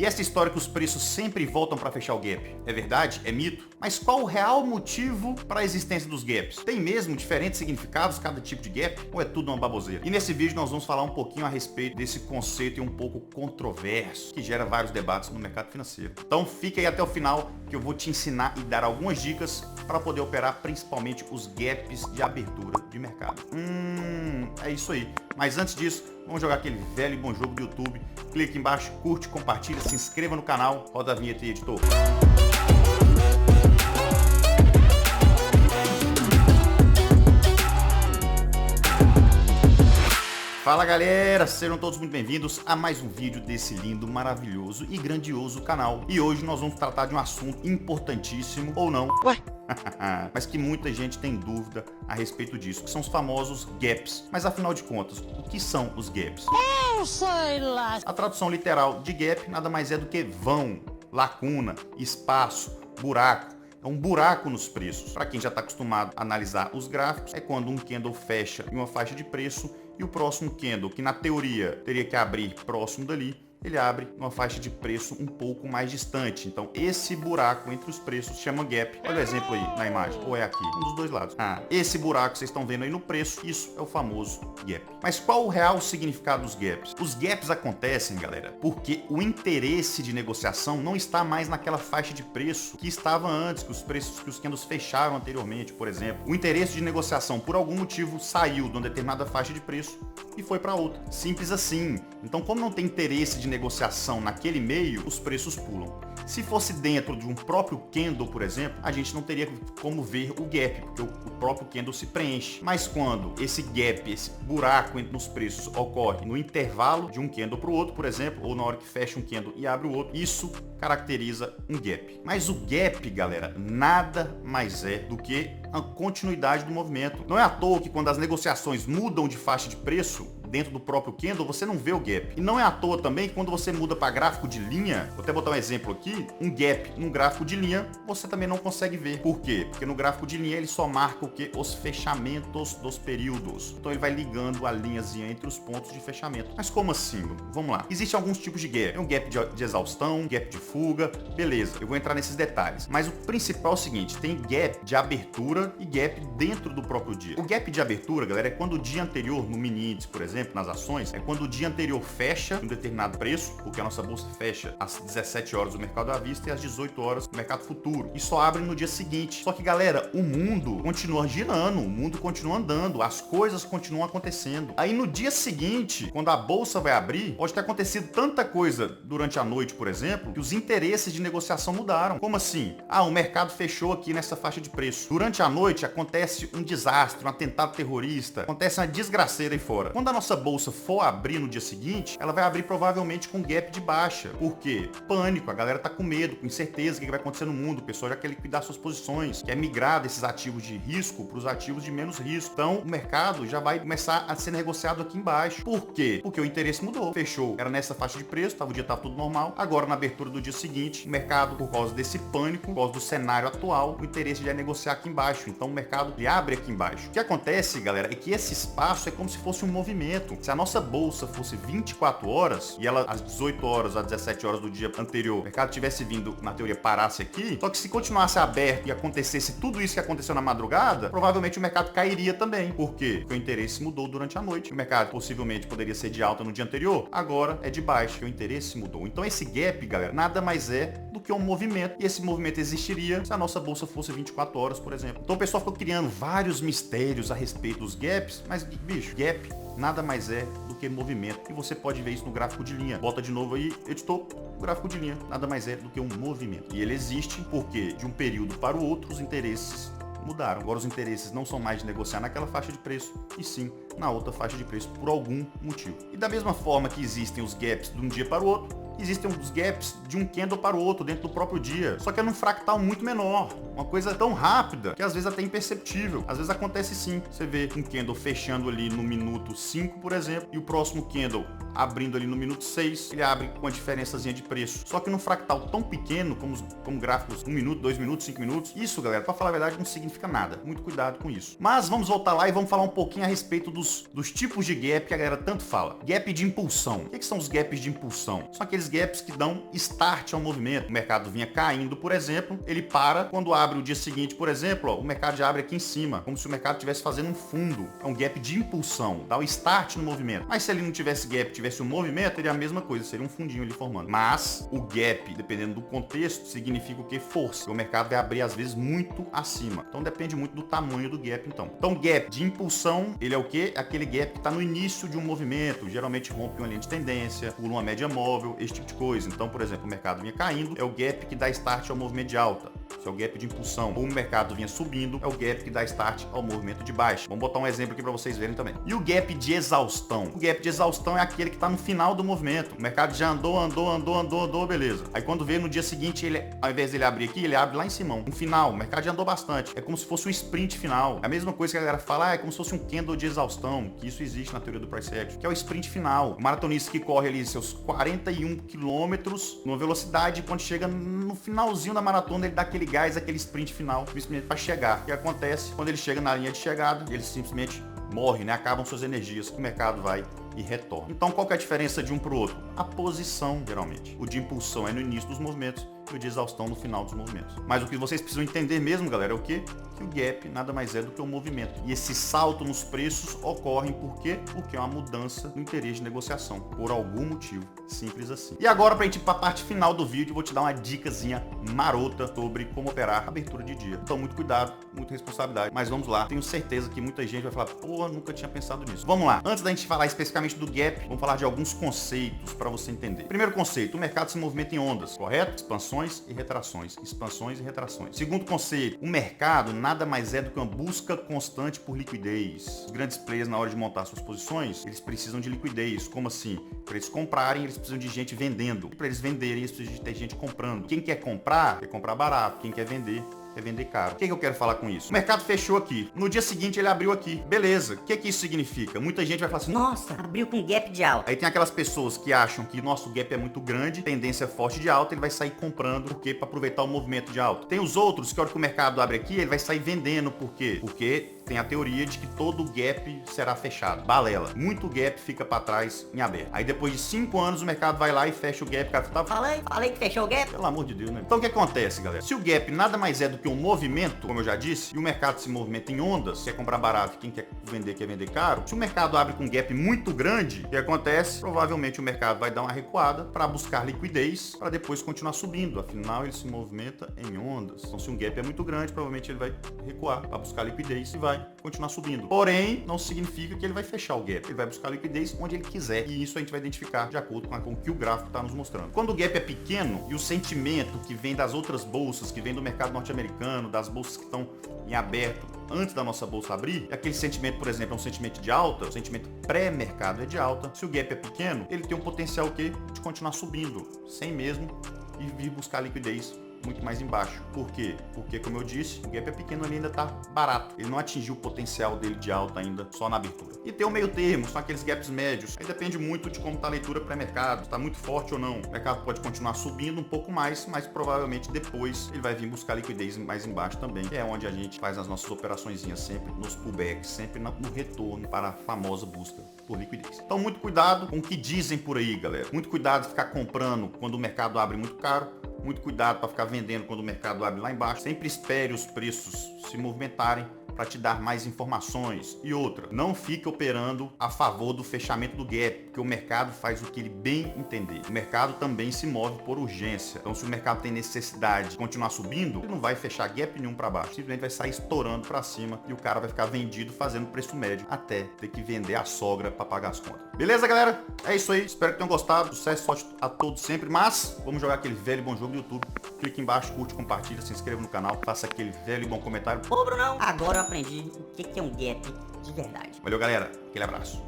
E essa história que os preços sempre voltam para fechar o gap, é verdade? É mito? Mas qual o real motivo para a existência dos gaps? Tem mesmo diferentes significados cada tipo de gap? Ou é tudo uma baboseira? E nesse vídeo nós vamos falar um pouquinho a respeito desse conceito e um pouco controverso, que gera vários debates no mercado financeiro. Então fica aí até o final que eu vou te ensinar e dar algumas dicas para poder operar principalmente os gaps de abertura de mercado. É isso aí. Mas antes disso, vamos jogar aquele velho e bom jogo do YouTube. Clique embaixo, curte, compartilha, se inscreva no canal. Roda a vinheta aí, editor. Fala galera, sejam todos muito bem-vindos a mais um vídeo desse lindo, maravilhoso e grandioso canal. E hoje nós vamos tratar de um assunto importantíssimo, ou não, mas que muita gente tem dúvida a respeito disso, que são os famosos gaps. Mas afinal de contas, o que são os gaps? Eu sei lá. A tradução literal de gap nada mais é do que vão, lacuna, espaço, buraco. É um buraco nos preços. Para quem já está acostumado a analisar os gráficos, é quando um candle fecha em uma faixa de preço e o próximo candle, que na teoria teria que abrir próximo dali, ele abre numa faixa de preço um pouco mais distante. Então esse buraco entre os preços chama gap. Olha o exemplo aí na imagem, ou é aqui, um dos dois lados. Esse buraco que vocês estão vendo aí no preço, isso é o famoso gap. Mas qual o real significado dos gaps? Os gaps acontecem, galera, porque o interesse de negociação não está mais naquela faixa de preço que estava antes, que os preços que os candles fecharam anteriormente, por exemplo. O interesse de negociação, por algum motivo, saiu de uma determinada faixa de preço e foi para outra. Simples assim. Então, como não tem interesse de negociação naquele meio, os preços pulam. Se fosse dentro de um próprio candle, por exemplo, a gente não teria como ver o gap, porque o próprio candle se preenche. Mas quando esse gap, esse buraco nos preços ocorre no intervalo de um candle para o outro, por exemplo, ou na hora que fecha um candle e abre o outro, isso caracteriza um gap. Mas o gap, galera, nada mais é do que a continuidade do movimento. Não é à toa que quando as negociações mudam de faixa de preço dentro do próprio candle, você não vê o gap. E não é à toa também que quando você muda para gráfico de linha, vou até botar um exemplo aqui, um gap num gráfico de linha, você também não consegue ver. Por quê? Porque no gráfico de linha ele só marca o quê? Os fechamentos dos períodos. Então ele vai ligando a linhazinha entre os pontos de fechamento. Mas como assim? Vamos lá. Existem alguns tipos de gap. Tem um gap de exaustão, gap de fuga, beleza. Eu vou entrar nesses detalhes. Mas o principal é o seguinte, tem gap de abertura e gap dentro do próprio dia. O gap de abertura, galera, é quando o dia anterior, no mini índice, por exemplo, nas ações, é quando o dia anterior fecha um determinado preço, porque a nossa bolsa fecha às 17 horas do mercado à vista e às 18 horas do mercado futuro. E só abre no dia seguinte. Só que, galera, o mundo continua girando, o mundo continua andando, as coisas continuam acontecendo. Aí no dia seguinte, quando a bolsa vai abrir, pode ter acontecido tanta coisa durante a noite, por exemplo, que os interesses de negociação mudaram. Como assim? O mercado fechou aqui nessa faixa de preço. Durante a noite acontece um desastre, um atentado terrorista, acontece uma desgraceira aí fora. Quando a nossa bolsa for abrir no dia seguinte, ela vai abrir provavelmente com gap de baixa. Por quê? Pânico, a galera tá com medo, com incerteza, o que vai acontecer no mundo, o pessoal já quer liquidar suas posições, quer migrar desses ativos de risco para os ativos de menos risco. Então, o mercado já vai começar a ser negociado aqui embaixo. Por quê? Porque o interesse mudou. Fechou, era nessa faixa de preço, o dia tava tudo normal. Agora, na abertura do dia seguinte, o mercado, por causa desse pânico, por causa do cenário atual, o interesse já é negociar aqui embaixo. Então, o mercado ele abre aqui embaixo. O que acontece, galera, é que esse espaço é como se fosse um movimento. Se a nossa bolsa fosse 24 horas e ela às 18 horas, às 17 horas do dia anterior, o mercado tivesse vindo, na teoria, parasse aqui, só que se continuasse aberto e acontecesse tudo isso que aconteceu na madrugada, provavelmente o mercado cairia também. Por quê? Porque o interesse mudou durante a noite. O mercado possivelmente poderia ser de alta no dia anterior, agora é de baixa, porque o interesse mudou. Então esse gap, galera, nada mais é do que um movimento. E esse movimento existiria se a nossa bolsa fosse 24 horas, por exemplo. Então o pessoal ficou criando vários mistérios a respeito dos gaps, mas, bicho, gap nada mais é do que movimento. E você pode ver isso no gráfico de linha. Bota de novo aí, editor. O gráfico de linha nada mais é do que um movimento. E ele existe porque de um período para o outro os interesses mudaram. Agora os interesses não são mais de negociar naquela faixa de preço, e sim na outra faixa de preço por algum motivo. E da mesma forma que existem os gaps de um dia para o outro, existem os gaps de um candle para o outro dentro do próprio dia. Só que é num fractal muito menor. Uma coisa tão rápida que às vezes até imperceptível. Às vezes acontece sim. Você vê um candle fechando ali no minuto 5, por exemplo, e o próximo candle abrindo ali no minuto 6, ele abre com uma diferençazinha de preço. Só que num fractal tão pequeno, como gráficos 1 minuto, 2 minutos, 5 minutos, isso, galera, pra falar a verdade, não significa nada. Muito cuidado com isso. Mas vamos voltar lá e vamos falar um pouquinho a respeito dos tipos de gap que a galera tanto fala. Gap de impulsão. O que são os gaps de impulsão? São aqueles gaps que dão start ao movimento. O mercado vinha caindo, por exemplo, ele para, quando abre o dia seguinte, por exemplo, ó, o mercado já abre aqui em cima, como se o mercado estivesse fazendo um fundo. É um gap de impulsão, dá o start no movimento. Mas se ele não tivesse gap, tivesse um movimento, seria a mesma coisa, seria um fundinho ali formando. Mas o gap, dependendo do contexto, significa o que? Força. O mercado vai abrir às vezes muito acima. Então depende muito do tamanho do gap, então. Então gap de impulsão, ele é o que? Aquele gap que está no início de um movimento, geralmente rompe uma linha de tendência, pula uma média móvel, esse tipo de coisa. Então, por exemplo, o mercado vinha caindo, é o gap que dá start ao movimento de alta. Esse é o gap de impulsão. Ou o mercado vinha subindo, é o gap que dá start ao movimento de baixa. Vamos botar um exemplo aqui para vocês verem também. E o gap de exaustão? O gap de exaustão é aquele que está no final do movimento. O mercado já andou, beleza. Aí quando vê no dia seguinte, ele, ao invés dele abrir aqui, ele abre lá em cima. No final, o mercado já andou bastante. É como se fosse um sprint final. É a mesma coisa que a galera fala, é como se fosse um candle de exaustão, que isso existe na teoria do price action, que é o sprint final. O maratonista que corre ali seus 41 quilômetros numa velocidade, quando chega no finalzinho da maratona, ele dá aquele gás, aquele sprint final, simplesmente para chegar. O que acontece? Quando ele chega na linha de chegada, ele simplesmente morre, né? Acabam suas energias, que o mercado vai e retorna. Então, qual que é a diferença de um para o outro? A posição, geralmente. O de impulsão é no início dos movimentos e o de exaustão no final dos movimentos. Mas o que vocês precisam entender mesmo, galera, é o quê? Que o gap nada mais é do que o movimento. E esse salto nos preços ocorre por quê? Porque é uma mudança no interesse de negociação, por algum motivo. Simples assim. E agora, pra gente ir pra parte final do vídeo, eu vou te dar uma dicasinha marota sobre como operar a abertura de dia. Então, muito cuidado, muita responsabilidade. Mas vamos lá. Tenho certeza que muita gente vai falar, pô, nunca tinha pensado nisso. Vamos lá. Antes da gente falar especificamente do gap, vamos falar de alguns conceitos para você entender. Primeiro conceito, o mercado se movimenta em ondas, correto? Expansões e retrações. Expansões e retrações. Segundo conceito, o mercado nada mais é do que uma busca constante por liquidez. Os grandes players, na hora de montar suas posições, eles precisam de liquidez. Como assim? Para eles comprarem, eles precisam de gente vendendo. Para eles venderem, eles precisam de ter gente comprando. Quem quer comprar barato. Quem quer vender caro. O que eu quero falar com isso? O mercado fechou aqui. No dia seguinte ele abriu aqui. Beleza. O que isso significa? Muita gente vai falar assim, nossa, abriu com gap de alta. Aí tem aquelas pessoas que acham que nosso gap é muito grande, tendência forte de alta, ele vai sair comprando, por quê? Para aproveitar o movimento de alta. Tem os outros que a hora que o mercado abre aqui, ele vai sair vendendo, por quê? Porque tem a teoria de que todo gap será fechado. Balela. Muito gap fica para trás em aberto. Aí depois de 5 anos o mercado vai lá e fecha o gap. O cara tá... Falei que fechou o gap. Pelo amor de Deus, né? Então o que acontece, galera? Se o gap nada mais é do que um movimento, como eu já disse, e o mercado se movimenta em ondas, quer comprar barato, quem quer vender caro, se o mercado abre com um gap muito grande, o que acontece? Provavelmente o mercado vai dar uma recuada para buscar liquidez, para depois continuar subindo. Afinal, ele se movimenta em ondas. Então, se um gap é muito grande, provavelmente ele vai recuar para buscar liquidez e vai continuar subindo. Porém, não significa que ele vai fechar o gap. Ele vai buscar liquidez onde ele quiser. E isso a gente vai identificar de acordo com o que o gráfico está nos mostrando. Quando o gap é pequeno e o sentimento que vem das outras bolsas, que vem do mercado norte-americano, das bolsas que estão em aberto antes da nossa bolsa abrir, aquele sentimento, por exemplo, é um sentimento de alta, o sentimento pré-mercado é de alta. Se o gap é pequeno, ele tem um potencial o quê? De continuar subindo, sem mesmo ir vir buscar liquidez muito mais embaixo. Por quê? Porque, como eu disse, o gap é pequeno, ele ainda tá barato. Ele não atingiu o potencial dele de alta ainda só na abertura. E tem o meio termo, são aqueles gaps médios. Aí depende muito de como tá a leitura pré-mercado, tá muito forte ou não. O mercado pode continuar subindo um pouco mais, mas provavelmente depois ele vai vir buscar liquidez mais embaixo também, que é onde a gente faz as nossas operaçõezinhas sempre nos pullbacks, sempre no retorno para a famosa busca por liquidez. Então muito cuidado com o que dizem por aí, galera. Muito cuidado de ficar comprando quando o mercado abre muito caro. Muito cuidado para ficar vendendo quando o mercado abre lá embaixo. Sempre espere os preços se movimentarem para te dar mais informações. E outra, não fique operando a favor do fechamento do gap, porque o mercado faz o que ele bem entender. O mercado também se move por urgência. Então, se o mercado tem necessidade de continuar subindo, ele não vai fechar gap nenhum para baixo. Simplesmente vai sair estourando para cima e o cara vai ficar vendido fazendo preço médio até ter que vender a sogra para pagar as contas. Beleza, galera? É isso aí. Espero que tenham gostado. Sucesso, sorte a todos sempre. Mas vamos jogar aquele velho e bom jogo do YouTube. Clique embaixo, curte, compartilha, se inscreva no canal, faça aquele velho e bom comentário. Ô, Brunão, agora eu aprendi o que é um gap de verdade. Valeu, galera. Aquele abraço.